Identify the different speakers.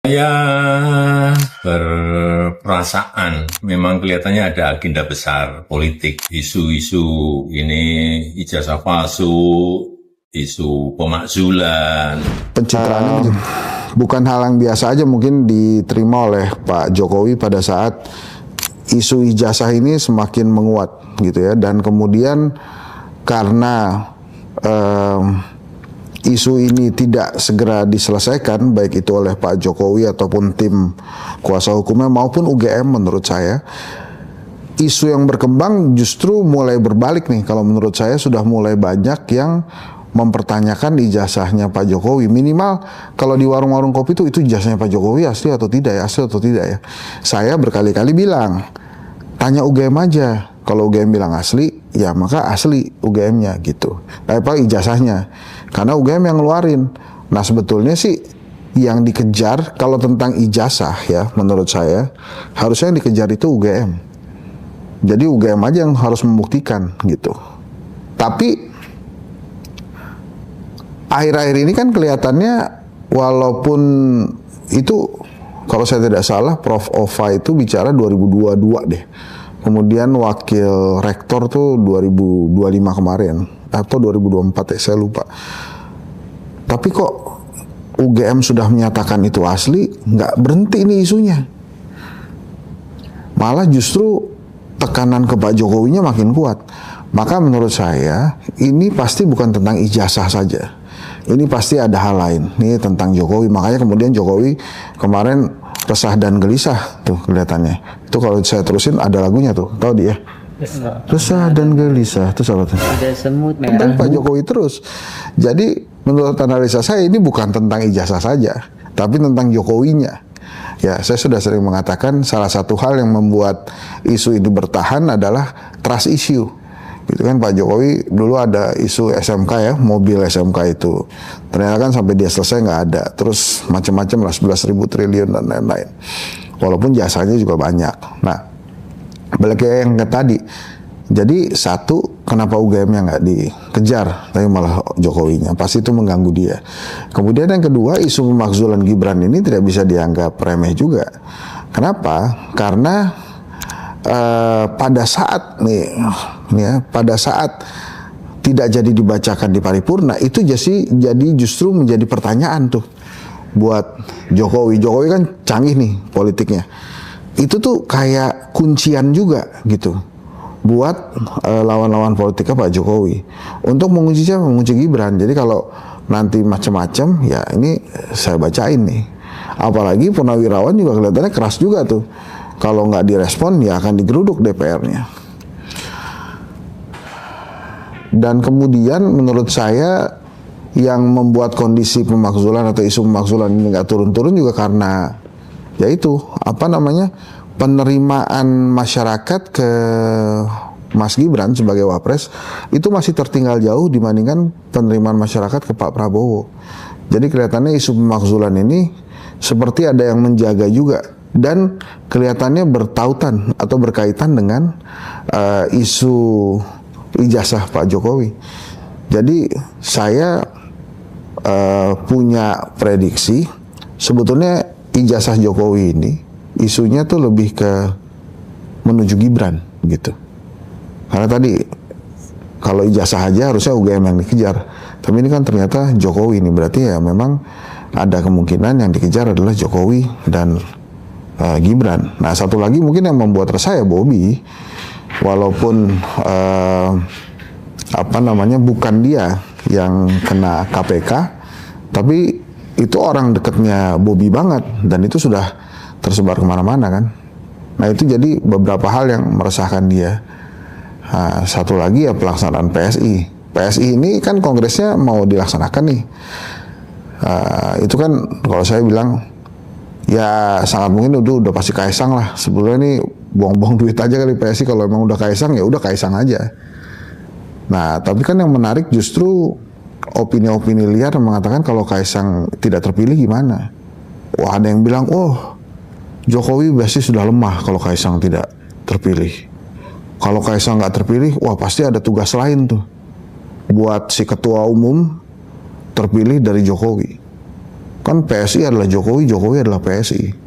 Speaker 1: Saya berperasaan memang kelihatannya ada agenda besar politik, isu-isu ini ijazah palsu, isu pemakzulan.
Speaker 2: Pencitraannya bukan hal yang biasa aja mungkin diterima oleh Pak Jokowi pada saat isu ijazah ini semakin menguat gitu ya, dan kemudian karena isu ini tidak segera diselesaikan baik itu oleh Pak Jokowi ataupun tim kuasa hukumnya maupun UGM, menurut saya isu yang berkembang justru mulai berbalik nih. Kalau menurut saya sudah mulai banyak yang mempertanyakan ijazahnya Pak Jokowi. Minimal kalau di warung-warung kopi itu ijazahnya Pak Jokowi asli atau tidak ya, asli atau tidak ya. Saya berkali-kali bilang, tanya UGM aja. Kalau UGM bilang asli, ya maka asli UGM-nya gitu. Apa ijazahnya? Karena UGM yang ngeluarin. Nah sebetulnya sih yang dikejar kalau tentang ijazah ya, menurut saya harusnya yang dikejar itu UGM. Jadi UGM aja yang harus membuktikan gitu. Tapi akhir-akhir ini kan kelihatannya walaupun itu, kalau saya tidak salah Prof. Ova itu bicara 2022 deh. Kemudian wakil rektor tuh 2025 kemarin atau 2024 ya, saya lupa. Tapi kok UGM sudah menyatakan itu asli, nggak berhenti nih isunya. Malah justru tekanan ke Pak Jokowinya makin kuat. Maka menurut saya ini pasti bukan tentang ijazah saja. Ini pasti ada hal lain. Ini tentang Jokowi. Makanya kemudian Jokowi kemarin resah dan gelisah tuh kelihatannya. Itu kalau saya terusin ada lagunya tuh, tahu dia? Resah dan gelisah itu salah tuh.
Speaker 3: Ada semut merah.
Speaker 2: Tentang Pak Jokowi terus. Jadi menurut analisa saya ini bukan tentang ijazah saja, tapi tentang Jokowinya. Ya, saya sudah sering mengatakan salah satu hal yang membuat isu ini bertahan adalah trust issue. Gitu kan, Pak Jokowi dulu ada isu SMK ya, mobil SMK itu. Ternyata kan sampai dia selesai nggak ada. Terus macam-macam lah, 11.000 triliun dan lain-lain. Walaupun jasanya juga banyak. Nah, balik ke yang tadi. Jadi satu, kenapa UGM-nya nggak dikejar, tapi malah Jokowinya? Pasti itu mengganggu dia. Kemudian yang kedua, isu pemakzulan Gibran ini tidak bisa dianggap remeh juga. Kenapa? Karena pada saat pada saat tidak jadi dibacakan di paripurna itu jadi justru menjadi pertanyaan tuh buat Jokowi. Jokowi kan canggih nih politiknya. Itu tuh kayak kuncian juga gitu buat lawan-lawan politiknya Pak Jokowi untuk mengunci Gibran. Jadi kalau nanti macam-macam ya ini saya bacain nih. Apalagi Purnawirawan juga kelihatannya keras juga tuh. Kalau nggak direspon ya akan digeruduk DPR-nya. Dan kemudian menurut saya yang membuat kondisi pemakzulan atau isu pemakzulan ini nggak turun-turun juga karena yaitu penerimaan masyarakat ke Mas Gibran sebagai Wapres itu masih tertinggal jauh dibandingkan penerimaan masyarakat ke Pak Prabowo. Jadi kelihatannya isu pemakzulan ini seperti ada yang menjaga juga. Dan kelihatannya bertautan atau berkaitan dengan isu ijazah Pak Jokowi. Jadi saya punya prediksi sebetulnya ijazah Jokowi ini isunya tuh lebih ke menuju Gibran gitu. Karena tadi kalau ijazah aja harusnya UGM yang dikejar, tapi ini kan ternyata Jokowi ini, berarti ya memang ada kemungkinan yang dikejar adalah Jokowi dan Gibran. Nah satu lagi mungkin yang membuat resah ya Bobi, walaupun bukan dia yang kena KPK, tapi itu orang dekatnya Bobi banget dan itu sudah tersebar kemana-mana kan. Nah itu jadi beberapa hal yang meresahkan dia. Nah, satu lagi ya pelaksanaan PSI. PSI ini kan kongresnya mau dilaksanakan nih. Itu kan kalau saya bilang ya sangat mungkin udah pasti Kaisang lah. Sebelumnya nih buang-buang duit aja kali PSI, kalau emang udah Kaisang ya udah Kaisang aja. Nah tapi kan yang menarik justru opini-opini liar yang mengatakan kalau Kaisang tidak terpilih gimana. Wah ada yang bilang Jokowi pasti sudah lemah kalau Kaisang tidak terpilih. Kalau Kaisang nggak terpilih, wah pasti ada tugas lain tuh buat si ketua umum terpilih dari Jokowi. Kan PSI adalah Jokowi, Jokowi adalah PSI.